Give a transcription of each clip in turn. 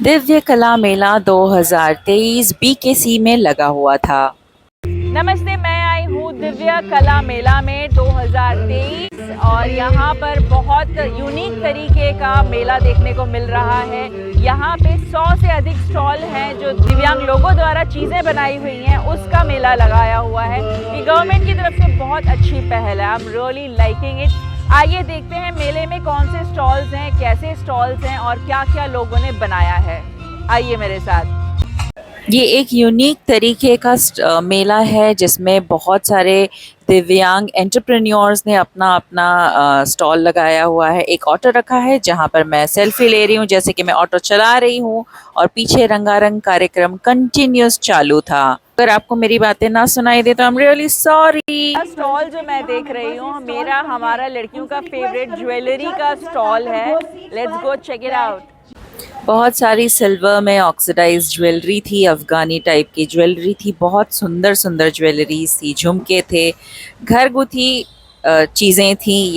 दिव्य कला मेला 2023 बीकेसी में लगा हुआ था। नमस्ते, मैं आई हूँ दिव्य कला मेला में 2023 और यहाँ पर बहुत यूनिक तरीके का मेला देखने को मिल रहा है। यहाँ पे 100 से अधिक स्टॉल हैं जो दिव्यांग लोगों द्वारा चीज़ें बनाई हुई हैं, उसका मेला लगाया हुआ है। ये गवर्नमेंट की तरफ से बहुत अच्छी पहल है। आई एम रियली लाइकिंग इट। आइए देखते हैं मेले में कौन से स्टॉल्स हैं, कैसे स्टॉल्स हैं और क्या क्या लोगों ने बनाया है। आइए मेरे साथ। ये एक यूनिक तरीके का मेला है जिसमें बहुत सारे दिव्यांग एंटरप्रेन्योर्स ने अपना अपना स्टॉल लगाया हुआ है। एक ऑटो रखा है जहाँ पर मैं सेल्फी ले रही हूँ, जैसे कि मैं ऑटो चला रही हूँ और पीछे रंगारंग कार्यक्रम कंटिन्यूस चालू था। अगर आपको मेरी बातें ना सुनाई दे तो I am really sorry. Stall जो मैं देख रही हूँ हमारा लड़कियों का फेवरेट ज्वेलरी का स्टॉल है। Let's go check it out. बहुत सारी सिल्वर में ऑक्सीडाइज ज्वेलरी थी, अफगानी टाइप की ज्वेलरी थी, बहुत सुंदर सुंदर ज्वेलरीज थी, झुमके थे, घरगुती चीज़ें थी।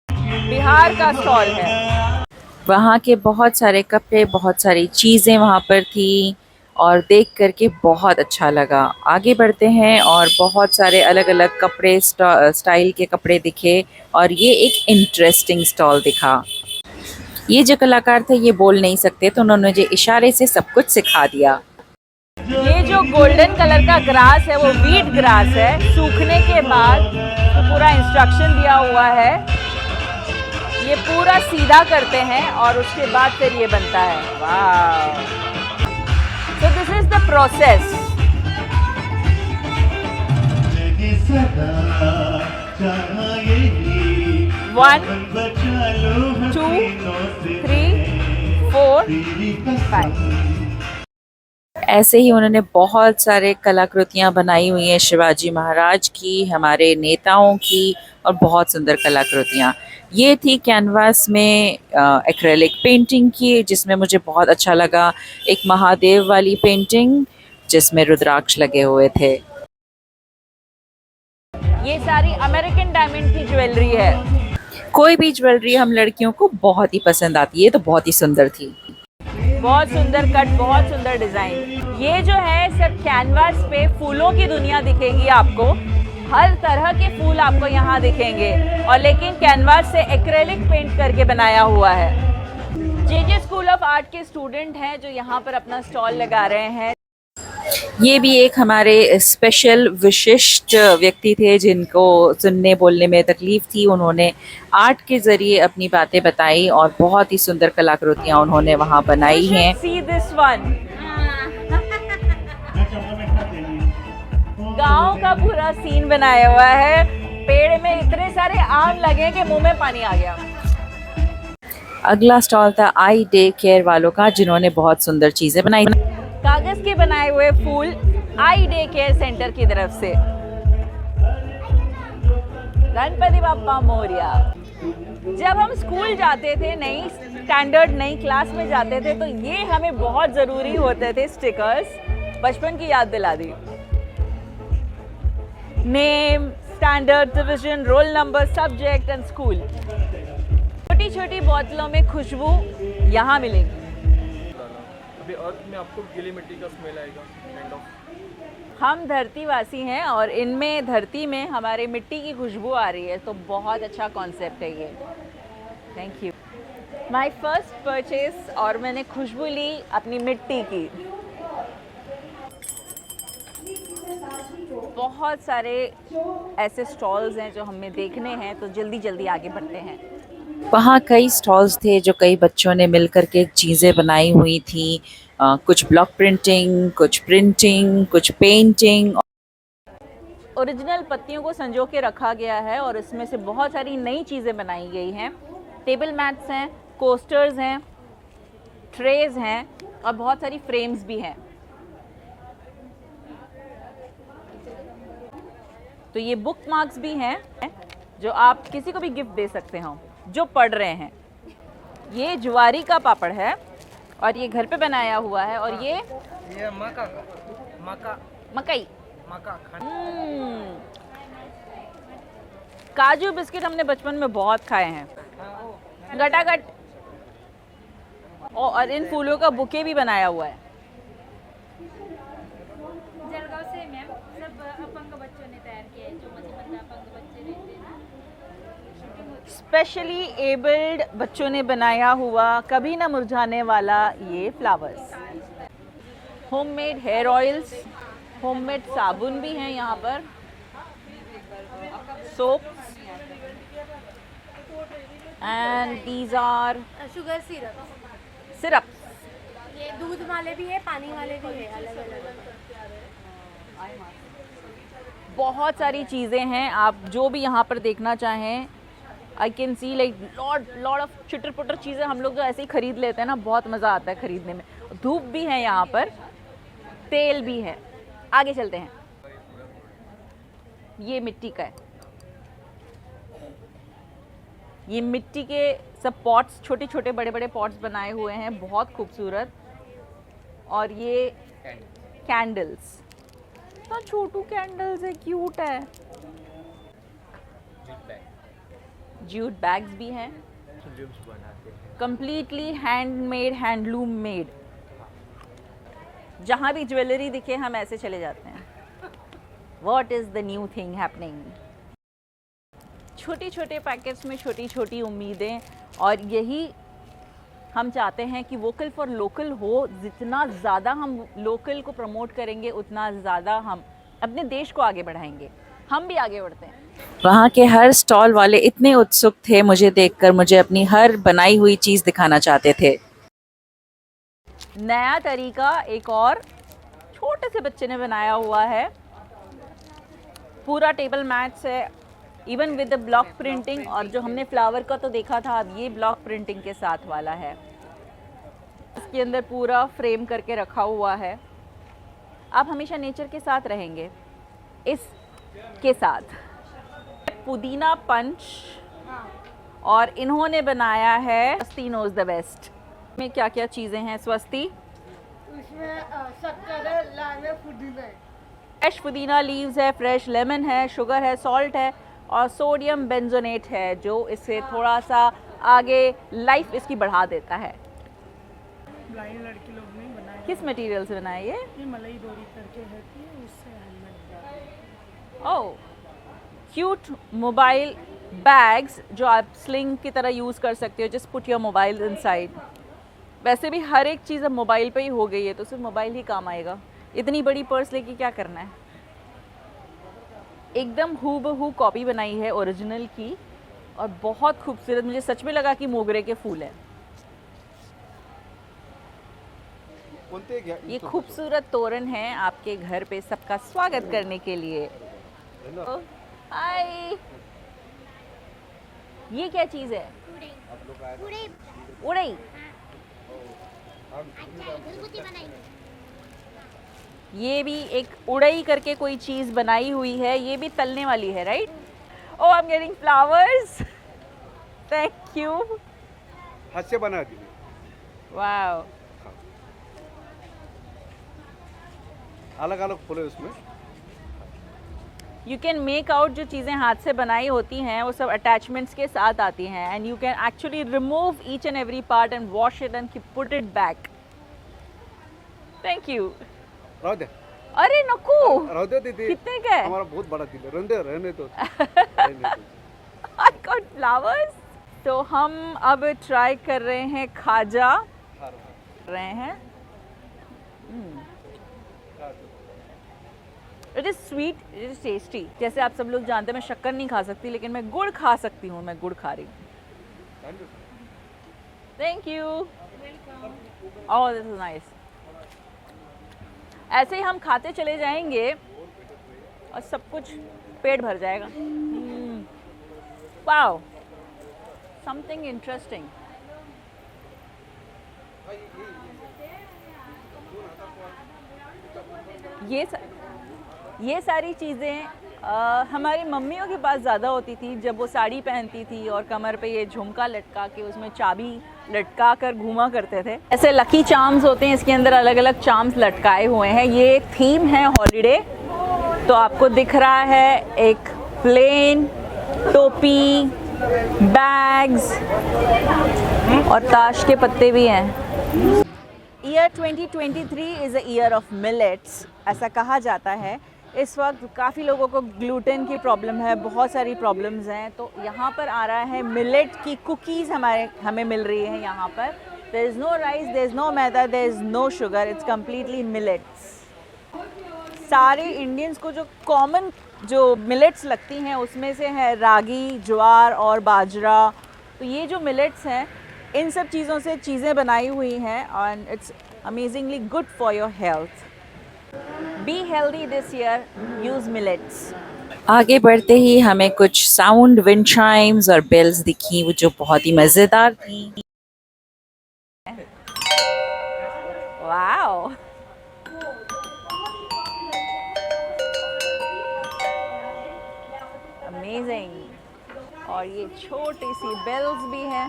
बिहार का स्टॉल है। वहाँ के बहुत सारे कपड़े, बहुत सारी चीज़ें वहाँ पर थी और देख करके बहुत अच्छा लगा। आगे बढ़ते हैं और बहुत सारे अलग अलग कपड़े स्टाइल के कपड़े दिखे और ये एक इंटरेस्टिंग स्टॉल दिखा। ये जो कलाकार थे ये बोल नहीं सकते तो उन्होंने मुझे इशारे से सब कुछ सिखा दिया। ये जो गोल्डन कलर का ग्रास है वो वीट ग्रास है। सूखने के बाद तो पूरा इंस्ट्रक्शन दिया हुआ है। ये पूरा सीधा करते हैं और उसके बाद फिर ये बनता है। वाह! So this is the process. One, two, three, four, five. ऐसे ही उन्होंने बहुत सारे कलाकृतियाँ बनाई हुई हैं, शिवाजी महाराज की, हमारे नेताओं की और बहुत सुंदर कलाकृतियाँ। ये थी कैनवास में एक्रेलिक पेंटिंग की, जिसमें मुझे बहुत अच्छा लगा। एक महादेव वाली पेंटिंग जिसमें रुद्राक्ष लगे हुए थे। ये सारी अमेरिकन डायमंड की ज्वेलरी है। कोई भी ज्वेलरी हम लड़कियों को बहुत ही पसंद आती है, ये तो बहुत ही सुंदर थी। बहुत सुंदर कट, बहुत सुंदर डिजाइन। ये जो है सब कैनवास पे फूलों की दुनिया दिखेगी आपको। हर तरह के फूल आपको यहाँ दिखेंगे और लेकिन कैनवास से एक्रेलिक पेंट करके बनाया हुआ है। जे स्कूल ऑफ आर्ट के स्टूडेंट हैं जो यहाँ पर अपना स्टॉल लगा रहे हैं। ये भी एक हमारे स्पेशल विशिष्ट व्यक्ति थे जिनको सुनने बोलने में तकलीफ थी। उन्होंने आर्ट के ज़रिए अपनी बातें बताई और बहुत ही सुंदर कलाकृतियाँ उन्होंने वहाँ बनाई हैं। See this one. गांव का पूरा सीन बनाया हुआ है। पेड़ में इतने सारे आम लगे कि मुंह में पानी आ गया। अगला स्टॉल था आई डे केयर वालों का, जिन्होंने बहुत सुंदर चीज़ें बनाई। कागज के बनाए हुए फूल आई डे केयर सेंटर की तरफ से। गणपति बाप्पा मोरिया। जब हम स्कूल जाते थे, नई स्टैंडर्ड नई क्लास में जाते थे, तो ये हमें बहुत ज़रूरी होते थे स्टिकर्स। बचपन की याद दिला दी। Name, standard, division, roll number, subject and school. छोटी छोटी बोतलों में खुशबू यहाँ मिलेगी। अभी अर्थ में आपको गीली मिट्टी का स्मेल आएगा काइंड ऑफ। हम धरतीवासी हैं और इनमें धरती में हमारे मिट्टी की खुशबू आ रही है, तो बहुत अच्छा कॉन्सेप्ट है ये। Thank you. My first purchase और मैंने खुशबू ली अपनी मिट्टी की। बहुत सारे ऐसे स्टॉल्स हैं जो हमें देखने हैं, तो जल्दी जल्दी आगे बढ़ते हैं। वहाँ कई स्टॉल्स थे जो कई बच्चों ने मिल करके चीज़ें बनाई हुई थी। कुछ ब्लॉक प्रिंटिंग, कुछ प्रिंटिंग, कुछ पेंटिंग। ओरिजिनल पत्तियों को संजो के रखा गया है और इसमें से बहुत सारी नई चीज़ें बनाई गई हैं। टेबल मैट्स हैं, कोस्टर्स हैं, ट्रेज हैं और बहुत सारी फ्रेम्स भी हैं। तो ये बुक मार्क्स भी हैं जो आप किसी को भी गिफ्ट दे सकते हो जो पढ़ रहे हैं। ये ज्वारी का पापड़ है और ये घर पे बनाया हुआ है। और ये मकई काजू बिस्किट हमने बचपन में बहुत खाए हैं। गटागट और इन फूलों का बुके भी बनाया हुआ है। जलगांव से मैम सब अपंग बच्चों ने तैयार किया है, जो मछली अपंग बच्चे रहते हैं ना। स्पेशली एबल्ड बच्चों ने बनाया हुआ, कभी ना मुरझाने वाला ये flowers. Homemade hair oils, homemade साबुन भी हैं यहाँ पर, soap, and these are sugar syrup, syrup. ये दूध वाले भी है, पानी वाले भी है, अलग अलग। बहुत सारी चीज़ें हैं, आप जो भी यहाँ पर देखना चाहें। I can see like lot of cheater putter चीज़ें हम लोग जो ऐसे ही खरीद लेते हैं ना, बहुत मज़ा आता है खरीदने में। धूप भी है यहाँ पर, तेल भी है। आगे चलते हैं। ये मिट्टी का है, ये मिट्टी के सब पॉट्स, छोटे छोटे बड़े बड़े पॉट्स बनाए हुए हैं, बहुत खूबसूरत। और ये कैंडल्स, इतना छोटू कैंडल्स है, क्यूट है। जूट बैग्स भी हैं, कंप्लीटली हैंडमेड, हैंडलूम मेड। जहाँ भी ज्वेलरी दिखे हम ऐसे चले जाते हैं। What is the new thing happening? छोटे छोटे पैकेट्स में छोटी छोटी उम्मीदें, और यही हम चाहते हैं कि वोकल फॉर लोकल हो। जितना ज़्यादा हम लोकल को प्रमोट करेंगे, उतना ज़्यादा हम अपने देश को आगे बढ़ाएंगे। हम भी आगे बढ़ते हैं। वहाँ के हर स्टॉल वाले इतने उत्सुक थे मुझे देखकर, मुझे अपनी हर बनाई हुई चीज़ दिखाना चाहते थे। नया तरीका एक और छोटे से बच्चे ने बनाया हुआ है, पूरा टेबल मैट्स है, even with the block printing. और जो हमने फ्लावर का तो देखा था, अब ये ब्लॉक प्रिंटिंग के साथ वाला है। इसके अंदर पूरा फ्रेम करके रखा हुआ है। आप हमेशा नेचर के साथ रहेंगे। इसके साथ पुदीना पंच, और इन्होंने बनाया है स्वस्ति नोज द बेस्ट। में क्या क्या चीज़ें हैं स्वस्ति? उसमें शक्कर है, लाइम है, पुदीना है। फ्रेश पुदीना लीव्स है, फ्रेश लेमन है, शुगर है, सॉल्ट है, और सोडियम बेंजोनेट है, जो इसे थोड़ा सा आगे लाइफ इसकी बढ़ा देता है। ब्लाइंड लड़की लोग नहीं बनाए, किस मटेरियल से बनाया ये मलाई डोरी करके है कि उससे हैंडमेड। ओह, क्यूट मोबाइल बैग्स जो आप स्लिंग की तरह यूज़ कर सकते हो। Just put your mobile inside. वैसे भी हर एक चीज़ अब मोबाइल पे ही हो गई है, तो सिर्फ मोबाइल ही काम आएगा। इतनी बड़ी पर्स लेके क्या करना है। एकदम हूबहू कॉपी बनाई है ओरिजिनल की, और बहुत खूबसूरत। मुझे सच में लगा कि मोगरे के फूल हैं। ये खूबसूरत तोरण है आपके घर पे सबका स्वागत करने के लिए। हाय, ये क्या चीज़ है? उड़ई। ये भी एक उड़ई करके कोई चीज़ बनाई हुई है, ये भी तलने वाली है, right? Oh, I am getting flowers, thank you. हाथ से बना दी। वाओ, अलग अलग फूल है उसमें। यू कैन मेक आउट जो चीज़ें हाथ से बनाई होती हैं वो सब अटैचमेंट्स के साथ आती हैं, and you can actually remove each and every part and wash it and put it back. Thank you. रह दे। अरे नको, रह दे दीदी। कितने का है? हमारा बहुत बड़ा दिल है, रहने दो। I got flowers। तो हम अब ट्राई कर रहे हैं खाजा, रहे हैं। It is sweet, it is tasty. जैसे आप सब लोग जानते हैं मैं शक्कर नहीं खा सकती, लेकिन मैं गुड़ खा सकती हूँ। मैं गुड़ खा रही हूँ। Thank you. Oh, this is nice. ऐसे ही हम खाते चले जाएंगे और सब कुछ पेट भर जाएगा। Wow, something interesting. ये सारी चीज़ें हमारी मम्मियों के पास ज़्यादा होती थी, जब वो साड़ी पहनती थी और कमर पे ये झुमका लटका के उसमें चाबी लटका कर घूमा करते थे। ऐसे लकी चार्म्स होते हैं, इसके अंदर अलग अलग चार्म्स लटकाए हुए हैं। ये एक थीम है हॉलीडे। तो आपको दिख रहा है एक प्लेन, टोपी, बैग्स, और ताश के पत्ते भी हैं। Year 2023 is a year of millets, ऐसा कहा जाता है। इस वक्त काफ़ी लोगों को ग्लूटेन की प्रॉब्लम है, बहुत सारी प्रॉब्लम्स हैं, तो यहाँ पर आ रहा है मिलेट की कुकीज़ हमें मिल रही हैं यहाँ पर। There is no rice, there is no maida, there is no sugar, it's completely millets. सारे इंडियंस को जो कॉमन जो मिलेट्स लगती हैं उसमें से है रागी, ज्वार और बाजरा। तो ये जो मिलेट्स हैं इन सब चीज़ों से चीज़ें बनाई हुई हैं and it's amazingly good for your health. Be healthy this year, use millets. आगे बढ़ते ही हमें कुछ साउंड विंड चाइम्स और बेल्स दिखी, वो जो बहुत ही मज़ेदार थी। Wow, amazing. और ये छोटी सी बेल्स भी हैं।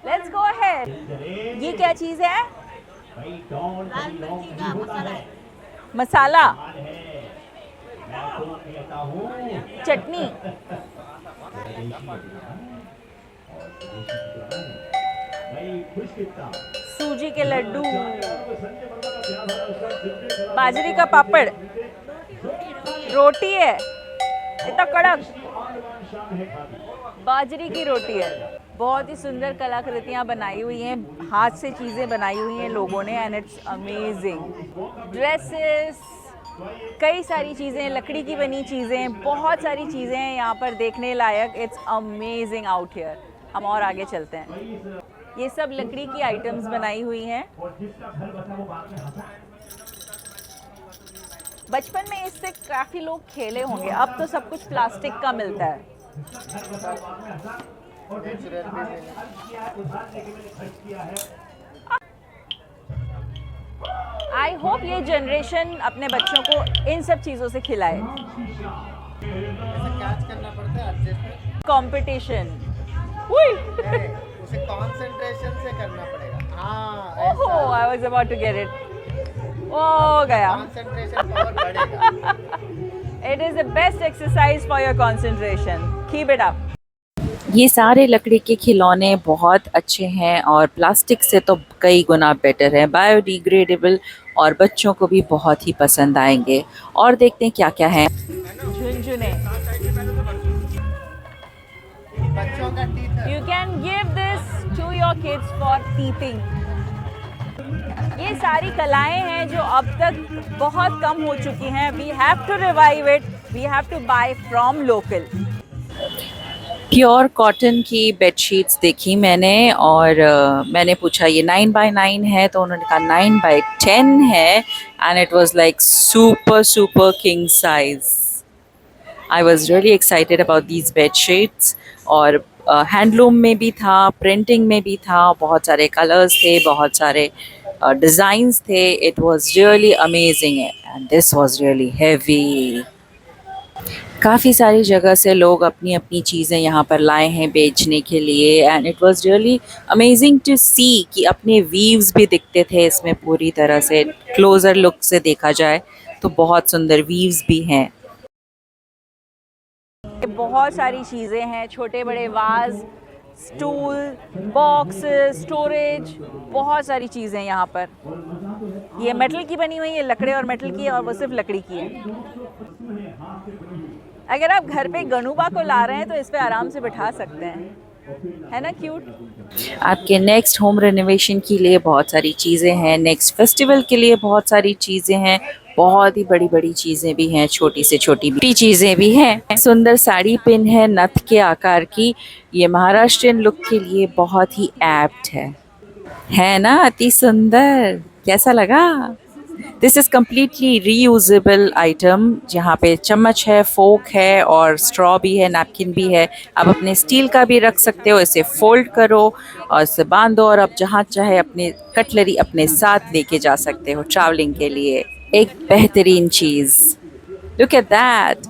Let's go ahead. ये क्या चीज़ है? मसाला, चटनी, सूजी के लड्डू, बाजरे का पापड़, रोटी है इतना कड़क, बाजरे की रोटी है। बहुत ही सुंदर कलाकृतियाँ बनाई हुई हैं, हाथ से चीज़ें बनाई हुई हैं लोगों ने एंड इट्स अमेजिंग। ड्रेसेस, कई सारी चीज़ें, लकड़ी की बनी चीज़ें, बहुत सारी चीज़ें हैं यहाँ पर देखने लायक। It's amazing out here. हम और आगे चलते हैं। ये सब लकड़ी की आइटम्स बनाई हुई हैं। बचपन में इससे काफ़ी लोग खेले होंगे, अब तो सब कुछ प्लास्टिक का मिलता है। आई होप ये जनरेशन अपने बच्चों को इन सब चीज़ों से खिलाए। कंपटीशन, उसे कंसंट्रेशन से करना पड़ेगा। हाँ, oh, I was about to get it. ओ गया। कंसंट्रेशन पावर बढ़ेगा। It is the best exercise for your concentration. Keep it up. ये सारे लकड़ी के खिलौने बहुत अच्छे हैं और प्लास्टिक से तो कई गुना बेटर है, बायोडिग्रेडेबल और बच्चों को भी बहुत ही पसंद आएंगे। और देखते हैं क्या क्या है। झुनझुने, बच्चों का teeth. You can give this to your kids for teething. ये सारी कलाएं हैं जो अब तक बहुत कम हो चुकी हैं। We have to revive it, we have to buy from local. Pure cotton की बेडशीट्स देखी मैंने और मैंने पूछा ये 9 by 9 है, तो उन्होंने कहा 9 by 10 है and it was like super king size. I was really excited about these bedsheets. और हैंडलूम में भी था, प्रिंटिंग में भी था, बहुत सारे कलर्स थे, बहुत सारे डिज़ाइंस थे। It was really amazing and this was really heavy. काफ़ी सारी जगह से लोग अपनी अपनी चीज़ें यहाँ पर लाए हैं बेचने के लिए and it was really amazing to see कि अपने वीव्स भी दिखते थे इसमें पूरी तरह से। क्लोज़र लुक से देखा जाए तो बहुत सुंदर वीव्स भी हैं। बहुत सारी चीज़ें हैं, छोटे बड़े वाज, स्टूल, बॉक्स, स्टोरेज, बहुत सारी चीज़ें यहाँ पर। ये मेटल की बनी हुई है, लकड़े और मेटल की, और वो सिर्फ लकड़ी की है। अगर आप घर पे गणुबा को ला रहे हैं तो इस पे आराम से बिठा सकते हैं, है ना क्यूट। आपके नेक्स्ट होम रेनोवेशन के लिए बहुत सारी चीज़ें हैं, नेक्स्ट फेस्टिवल के लिए बहुत सारी चीज़ें हैं, बहुत ही बड़ी बड़ी चीज़ें भी हैं, छोटी से छोटी भी चीज़ें भी हैं। सुंदर साड़ी पिन है नथ के आकार की, ये महाराष्ट्रियन लुक के लिए बहुत ही एप्ट है ना? अति सुंदर, कैसा लगा? This is completely reusable item, जहाँ पे चम्मच है, फोक है और स्ट्रॉ भी है, नैपकिन भी है। आप अपने स्टील का भी रख सकते हो, इसे फोल्ड करो और इसे बांधो और आप जहाँ चाहे अपने कटलरी अपने साथ लेके जा सकते हो ट्रैवलिंग के लिए। एक बेहतरीन चीज़, लुक एट दैट।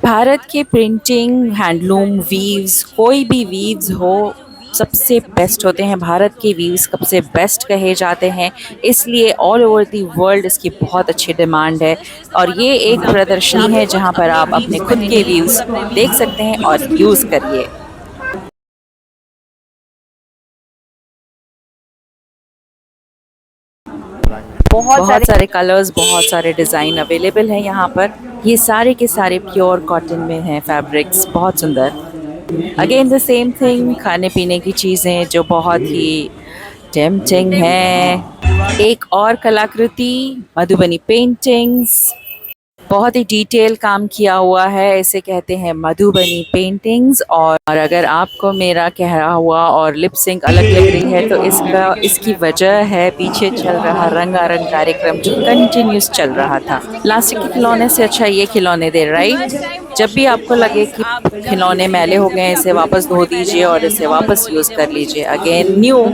भारत के प्रिंटिंग, हैंडलूम, वीव्स, कोई भी वीव्स हो, सबसे बेस्ट होते हैं, भारत के व्यूज़ सबसे बेस्ट कहे जाते हैं, इसलिए ऑल ओवर दी वर्ल्ड इसकी बहुत अच्छी डिमांड है। और ये एक प्रदर्शनी है जहाँ पर आप अपने खुद के व्यूज़ देख सकते हैं और यूज़ करिए। बहुत सारे कलर्स, बहुत सारे डिज़ाइन अवेलेबल हैं यहाँ पर। ये सारे के सारे प्योर कॉटन में हैं फैब्रिक्स, बहुत सुंदर। अगेन द सेम थिंग, खाने पीने की चीज़ें जो बहुत ही टेम्पटिंग हैं। एक और कलाकृति, मधुबनी पेंटिंग्स, बहुत ही डिटेल काम किया हुआ है, इसे कहते हैं मधुबनी पेंटिंग्स। और अगर आपको मेरा कहा हुआ और लिप सिंक अलग लग रही है तो इसकी वजह है पीछे चल रहा रंगारंग कार्यक्रम जो कंटिन्यूस चल रहा था। प्लास्टिक के खिलौने से अच्छा ये खिलौने दे, राइट? जब भी आपको लगे कि खिलौने मैले हो गए, इसे वापस धो दीजिए और इसे वापस यूज़ कर लीजिए, अगेन न्यू।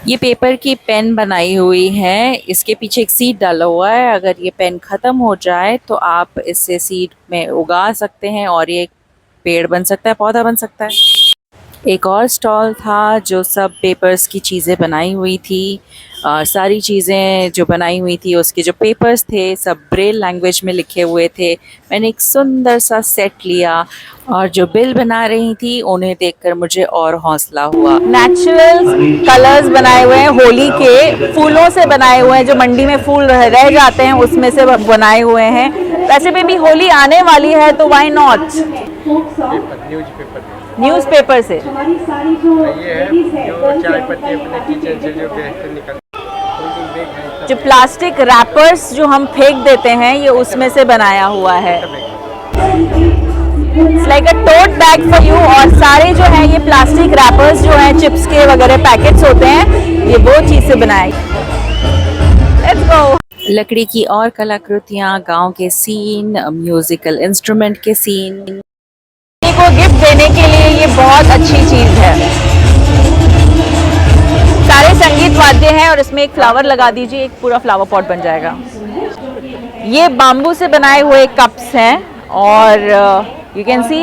ये पेपर की पेन बनाई हुई है, इसके पीछे एक सीड डाला हुआ है। अगर ये पेन ख़त्म हो जाए तो आप इससे सीड में उगा सकते हैं और ये पेड़ बन सकता है, पौधा बन सकता है। एक और स्टॉल था जो सब पेपर्स की चीज़ें बनाई हुई थी। सारी चीज़ें जो बनाई हुई थी उसके जो पेपर्स थे सब ब्रेल लैंग्वेज में लिखे हुए थे। मैंने एक सुंदर सा सेट लिया और जो बिल बना रही थी उन्हें देखकर मुझे और हौसला हुआ। नेचुरल कलर्स बनाए हुए हैं, होली के फूलों से बनाए हुए हैं, जो मंडी में फूल रह जाते हैं उसमें से बनाए हुए हैं। वैसे में भी होली आने वाली है तो व्हाई नॉट न्यूज़पेपर से। ये है जो चाय पत्ती अपने किचन से जो गैस से निकल जो प्लास्टिक रैपर्स जो हम फेंक देते हैं ये उसमें से बनाया हुआ है। It's like a tote bag for you. और सारे जो है ये प्लास्टिक रैपर्स जो हैं, चिप्स के वगैरह पैकेट्स होते हैं, ये वो चीज़ से बनाए। Let's go. लकड़ी की और कलाकृतियाँ, गांव के सीन, म्यूजिकल इंस्ट्रूमेंट के सीन। को गिफ्ट देने के लिए ये बहुत अच्छी चीज़ है। सारे संगीत वाद्य हैं और इसमें एक फ्लावर लगा दीजिए, एक पूरा फ्लावर पॉट बन जाएगा। ये बाम्बू से बनाए हुए कप्स हैं और यू कैन सी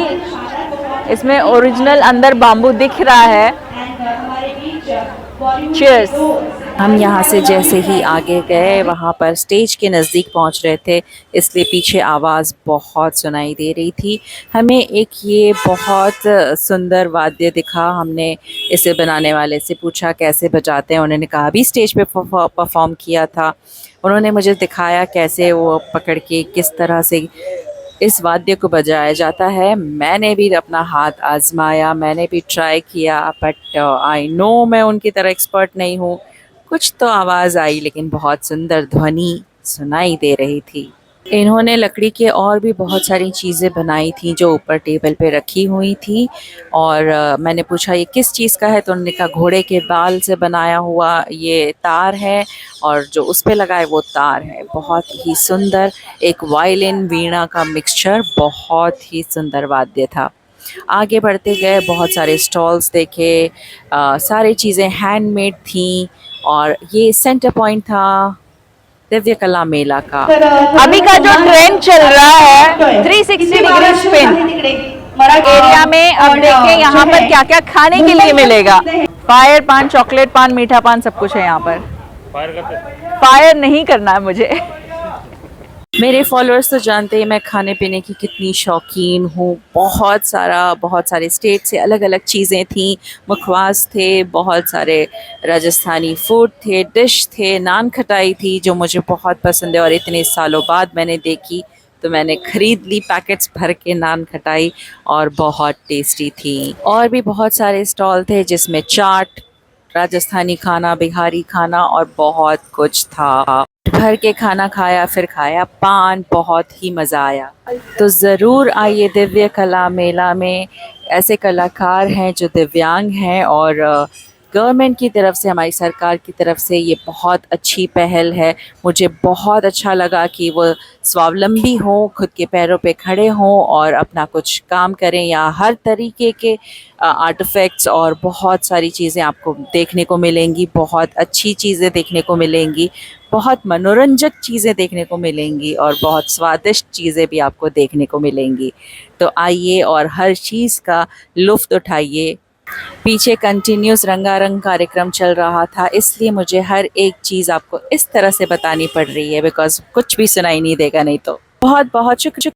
इसमें ओरिजिनल अंदर बाम्बू दिख रहा है। चीयर्स। हम यहाँ से जैसे ही आगे गए वहाँ पर स्टेज के नज़दीक पहुँच रहे थे, इसलिए पीछे आवाज़ बहुत सुनाई दे रही थी। हमें एक ये बहुत सुंदर वाद्य दिखा। हमने इसे बनाने वाले से पूछा कैसे बजाते हैं, उन्होंने कहा अभी स्टेज पे परफॉर्म किया था। उन्होंने मुझे दिखाया कैसे वो पकड़ के किस तरह से इस वाद्य को बजाया जाता है। मैंने भी अपना हाथ आजमाया, मैंने भी ट्राई किया, बट आई नो मैं उनकी तरह एक्सपर्ट नहीं हूँ। कुछ तो आवाज़ आई लेकिन बहुत सुंदर ध्वनि सुनाई दे रही थी। इन्होंने लकड़ी के और भी बहुत सारी चीज़ें बनाई थी जो ऊपर टेबल पे रखी हुई थी। और मैंने पूछा ये किस चीज़ का है, तो उन्होंने कहा घोड़े के बाल से बनाया हुआ ये तार है और जो उस पे लगा है वो तार है। बहुत ही सुंदर, एक वायलिन वीणा का मिक्सचर, बहुत ही सुंदर वाद्य था। आगे बढ़ते गए, बहुत सारे स्टॉल्स देखे, सारी चीज़ें हैंडमेड थी। और ये सेंटर पॉइंट था दिव्य कला मेला का। अभी का जो ट्रेंड चल रहा है 360 डिग्री स्पिन एरिया में। अब देखिए यहाँ पर क्या क्या खाने के लिए मिलेगा। फायर पान, चॉकलेट पान, मीठा पान, सब कुछ है यहाँ पर। फायर नहीं करना है मुझे। मेरे फॉलोअर्स तो जानते हैं मैं खाने पीने की कितनी शौकीन हूँ। बहुत सारे स्टेट से अलग अलग चीज़ें थी, मुखवास थे, बहुत सारे राजस्थानी फूड थे, डिश थे, नान खटाई थी जो मुझे बहुत पसंद है और इतने सालों बाद मैंने देखी तो मैंने ख़रीद ली पैकेट्स भर के नान खटाई और बहुत टेस्टी थी। और भी बहुत सारे स्टॉल थे जिसमें चाट, राजस्थानी खाना, बिहारी खाना और बहुत कुछ था। भर के खाना खाया, फिर खाया पान, बहुत ही मज़ा आया। तो ज़रूर आइए दिव्य कला मेला में। ऐसे कलाकार हैं जो दिव्यांग हैं और गवर्नमेंट की तरफ से, हमारी सरकार की तरफ से ये बहुत अच्छी पहल है। मुझे बहुत अच्छा लगा कि वो स्वावलंबी हों, खुद के पैरों पे खड़े हों और अपना कुछ काम करें। यहाँ हर तरीके के आर्टिफैक्ट्स और बहुत सारी चीज़ें आपको देखने को मिलेंगी, बहुत अच्छी चीज़ें देखने को मिलेंगी, बहुत मनोरंजक चीज़ें देखने को मिलेंगी और बहुत स्वादिष्ट चीज़ें भी आपको देखने को मिलेंगी। तो आइए और हर चीज़ का लुत्फ़ उठाइए, पीछे कंटिन्यूस रंगारंग कार्यक्रम चल रहा था, इसलिए मुझे हर एक चीज़ आपको इस तरह से बतानी पड़ रही है बिकॉज कुछ भी सुनाई नहीं देगा नहीं तो। बहुत बहुत शुक्रिया।